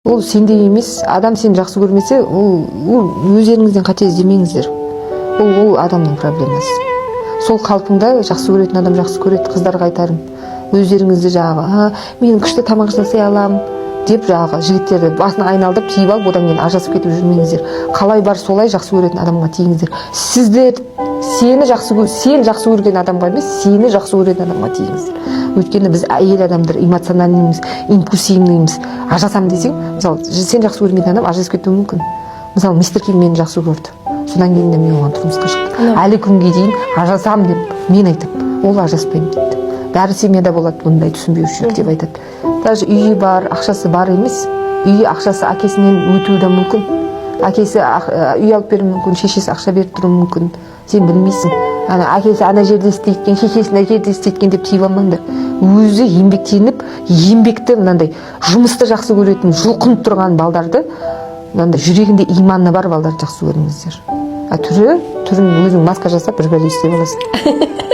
Ол сенде емес, адам сені жақсы көрмесе, ол өздеріңізден қате іздемеңіздер. Ол адамның проблемасы. Сол қалпыңда жақсы көретін адам жақсы көреді. Қыздарға айтарым, өздеріңізді жағы, мен күшті тамақ жасай аламын деп жағы жігіттерді басына айналдырып тиіп алып, одан кейін ажырасып кетіп жүрмеңіздер. Қалай бар солай жақсы көретін адамға тиіңіздер. Сіздер сен жақсы көрген адамға емес, сені жақсы көретін адамға тиіңіздер. Өйткені біз әйел адамдар эмоциональныймыз, импульсивныймыз. Ажырасам десең, мысалы, сен жақсы көрмеген адам ажырасып кетуі мүмкін. Мысалы, мистер Ким мені жақсы көрді. Содан кейін де мен оған тұрмысқа шықтым. Әлі күнге дейін ажырасам деп мен айтам, ол ажыраспаймын дейді. Бәрі семьяда болады бұндай түсінбеушілік деп айтады. Даже үйі бар, ақшасы бар емес, үйі ақшасы әкесінен өтуі де мүмкін. Әкесі үй алып беруі мүмкін, шешесі ақша беріп тұруы мүмкін. Сен білмейсің. Әкесі ана жерде істейткен, шешесі ана жерде істейткен деп тиіп алмаңдар. Өзі еңбектеніп, еңбекті мынандай жұмысты жақсы көретін, жұлқынып тұрған балдарды, мынандай жүрегінде иманы бар балдарды жақсы көріңіздер. Түрін өзің маска жасап бір істеп аласың.